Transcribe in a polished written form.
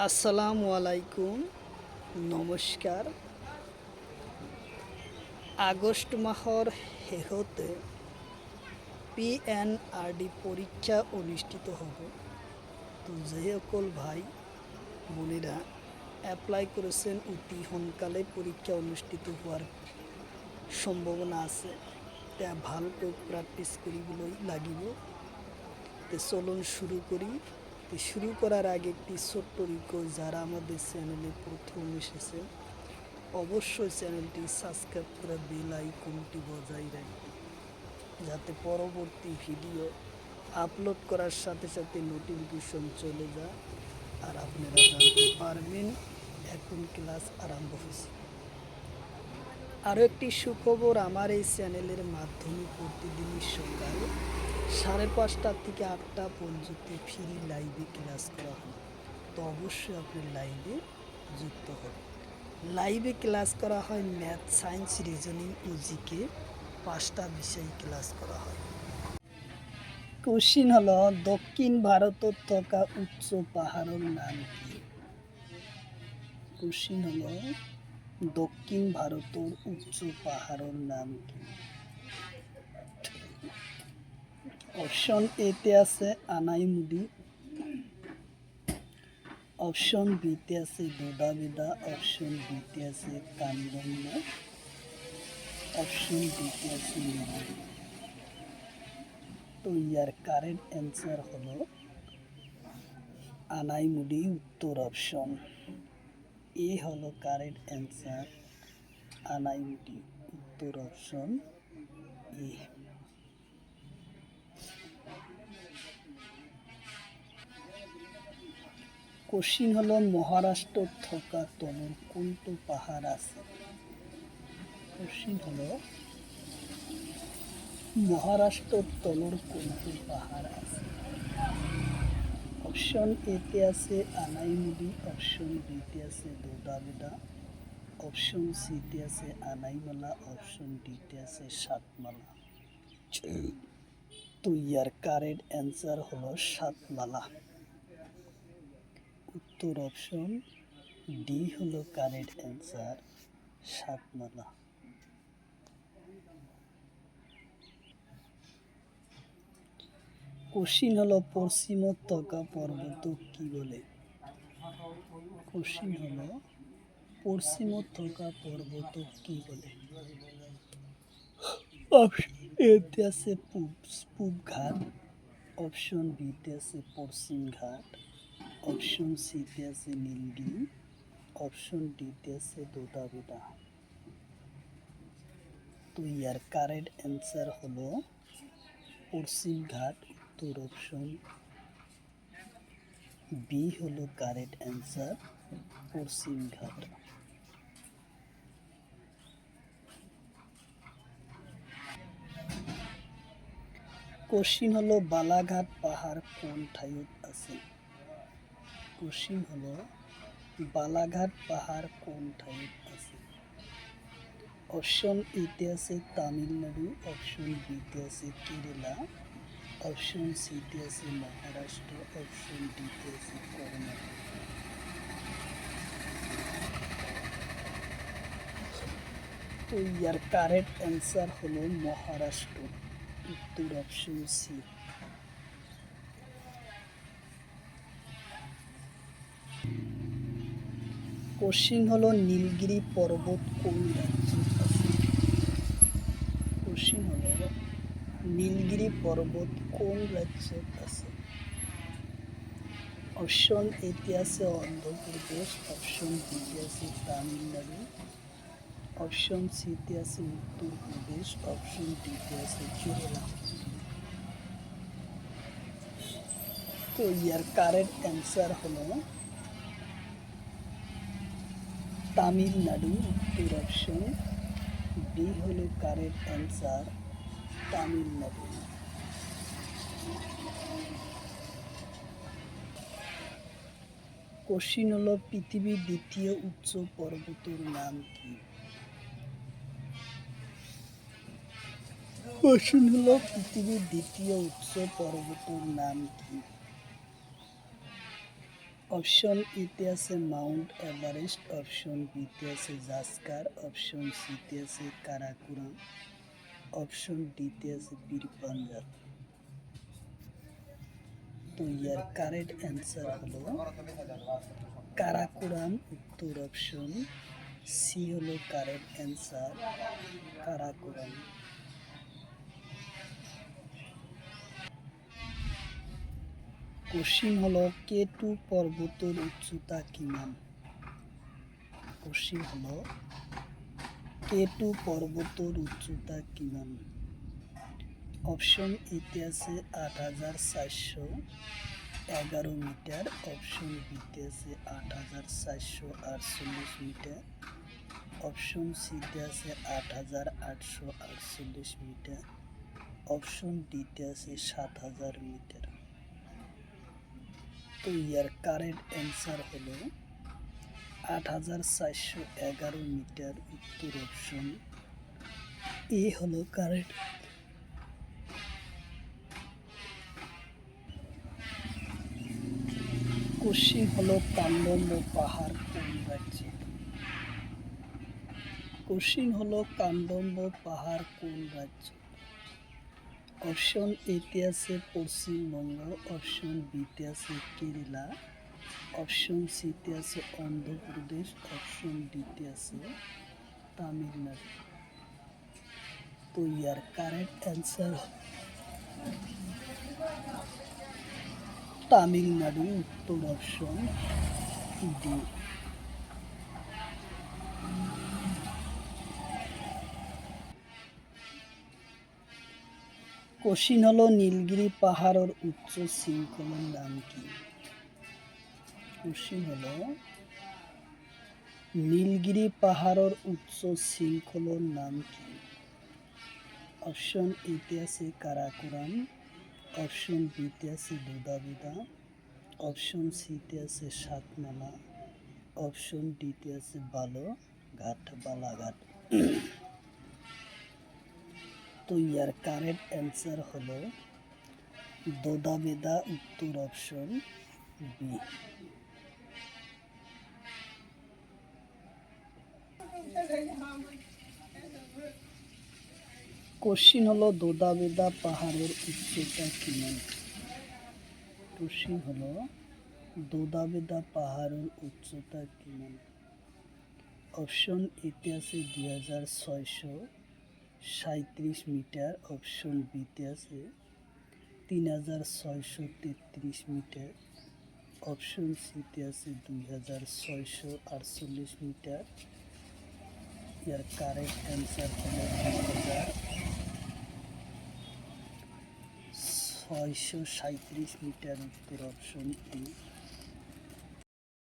আসসালামু আলাইকুম, নমস্কাৰ। আগষ্ট মাহৰ শেষতে PNRD পৰীক্ষা অনুষ্ঠিত হ'ব। তো যিসকল ভাই বোনেরা এপ্লাই করেছেন অতি সোনকালে পরীক্ষা অনুষ্ঠিত হোৱাৰ সম্ভাৱনা আছে। তা ভালকৈ প্ৰেক্টিছ কৰিবলৈ লাগিব। তো চলুন শুরু করি। তো শুরু করার আগে একটি ছোট্ট রিকোয়েস্ট, যারা আমাদের চ্যানেলে প্রথম এসেছেন অবশ্যই চ্যানেলটি সাবস্ক্রাইব করে বেল আইকনটি বজায় রাখবেন, যাতে পরবর্তী ভিডিও আপলোড করার সাথে সাথে নোটিফিকেশন চলে যায় আর আপনারা জানতে পারবেন এখন ক্লাস আরম্ভ হয়েছে। আরও একটি সুখবর, আমার এই চ্যানেলের মাধ্যমে প্রতিদিনই সকাল 5:30 থেকে 8টা পর্যন্ত ফ্রি লাইভে ক্লাস করা হয়। তো অবশ্যই আপনি লাইভে যুক্ত হন। লাইভে ক্লাস করা হয় ম্যাথ, সায়েন্স, রিজনিং ও জিকে 5টা বিষয় ক্লাস করা হয়। কোশ্চিন হলো, দক্ষিণ ভারতত থকা উচ্চ পাহাড়ের নাম কি? কোশ্চিন হলো, দক্ষিণ ভারতের উচ্চ পাহাড়ের নাম কি? অপশন এতে আছে আনাইমুদি, অপশন বিতে আছে দোদাবেদা, অপশন বিতে আছে কান্দন্না, অপশন ডিতে আছে নীলগিরি। তো ইয়ার কারেক্ট অ্যান্সার হলো আনাইমুদি, উত্তর অপশন এ হলো কারেক্ট অ্যান্সার। আনাইমুদি, উত্তর অপশন এ। কোশ্চিন হলো, মহারাষ্ট্র থকা তলর কোনটো পাহাড় আছে? কোশ্চিন হলো, মহারাষ্ট্র তলর কোনটো পাহাড় আছে? অপশন এতে আছে আনাইমুদি, অপশন বিতে আছে দোদাবেদা, অপশন সিতে আছে আনাইমালা, অপশন ডিতে আছে সাতমালা। তো ইয়ার কারেক্ট অ্যান্সার হলো সাতমালা, উত্তর অপশন ডি হলো কারেক্ট অ্যান্সার, সাতমালা। কোশ্চিন হলো, পশ্চিমত থকা পর্বত কি বলে? কোশ্চিন হলো, পশ্চিমত থকা পর্বত কি বলে? অপশন এতে আছে পূব ঘাট, অপশন বিতে আছে পশ্চিম ঘাট, অপশন সিতে আছে নীলগিরি, অপশন ডিতে আছে দোদাবেদা। তো ইয়ার কারেক্ট অ্যান্সার হলো পশ্চিম ঘাট, উত্তর অপশন বি হলো কারেক্ট অ্যান্সার, পশ্চিম ঘাট। কোশ্চিন হলো, বালাঘাট পাহাড় কোন ঠাইত আছে? কোশ্চিন হলো, বালাঘাট পাহাড় কোন ঠাইত আছে? অপশন এতে আছে তামিলনাড়ু, অপশন বিতে আছে কেরালা, অপশন সিতে আছে মহারাষ্ট্র, অপশন ডিতে আছে কর্ণাটক। তো ইয়ার কারেক্ট অ্যান্সার হলো মহারাষ্ট্র, উত্তর অপশন সি। কোশ্চিন হলো, নীলগিরি পর্বত কোন রাজ্যে আছে? কোশ্চিন হলো, নীলগিরি পর্বত কোন রাজ্যে আছে? অপশন এতে আছে অন্ধ্রপ্রদেশ, অপশন বিতে আছে তামিলনাড়ু, অপশন সিতে আছে উত্তরপ্রদেশ, অপশন ডিতে আছে কেরালা। তো ইয়ার কারেক্ট অ্যান্সার হলো তামিলনাড়ু, উত্তর অপশন ডি হলো কারেক্ট অ্যান্সার, তামিলনাড়ু। কোশ্চিন হলো, পৃথিবীর দ্বিতীয় উচ্চ পর্বতের নাম কি? কোশ্চিন হলো, পৃথিবীর দ্বিতীয় উচ্চ পর্বতের নাম কি? অপশন এতে আছে মাউন্ট এভারেস্ট, অপশন বিতে আছে জাস্কার, অপশন সিতে আছে কারাকোরাম, অপশন ডিতে আছে পীর পাঞ্জাল। তো ইয়ার কারেক্ট অ্যান্সার হলো কারাকোরাম, উত্তর অপশন সি হলো কারেক্ট অ্যান্সার, কারাকোরাম। কোশ্চিন হলো K2 পর্বতের উচ্চতা কিমান? কোশ্চিন হলো K2 পর্বতের উচ্চতা কিমান? অপশন এতে আছে ৮,৪১১ মিটার, অপশন বিতে আছে ৮,৪৪৮ মিটার, অপশন সিতে আছে ৮,৮৪৮ মিটার, অপশন ডিতে আছে ৭,০০০ মিটার। তো ইয়ার কারেক্ট অ্যান্সার হলো ৮,৪১১ মিটার, উত্তর অপশন এ হলো কারেক্ট। কোশ্চিন হলো কান্দম্ব পাহাড় কোন রাজ্যে? কোশ্চিন হলো কান্দম্ব পাহাড় কোন রাজ্যে? অপশন এতে আছে পশ্চিমবঙ্গ, অপশন বিতে আছে কেরালা, অপশন সিতে আছে অন্ধ্রপ্রদেশ, অপশন ডিতে আছে তামিলনাড়ু। তো ইয়ার কারেক্ট অ্যান্সার তামিলনাড়ু, উত্তর অপশন ডি। কোশ্চিন হলো নীলগিরি পাহাড়ের উচ্চ শৃঙ্খলের নাম কি? কোশ্চিন হলো নীলগিরি পাহাড়ের উচ্চ শৃঙ্খলের নাম কি? অপশন এতে আছে কারাকোরাম, অপশন বিতে আছে দুধাবিধা, অপশন সিতে আছে সাতমালা, অপশন ডিতে আছে বালাঘাট। তো ইয়ার কারেক্ট অ্যান্সার হলো দোদাবেদা, উত্তর অপশন বি। কোশ্চিন হলো দোদাবেদা পাহাড়ের উচ্চতা কিমান? কোশ্চিন হলো দোদাবেদা পাহাড়ের উচ্চতা কিমান? অপশন এতে আছে ২৬৩৭ মিটার, অপশন বিতে আছে ৩৬৩৩ মিটার, অপশন সিতে আছে ২৬৪৮ মিটার। ইয়ার কারেক্ট অ্যান্সার হলো ২৬৩৭ মিটার, উত্তর অপশন এ।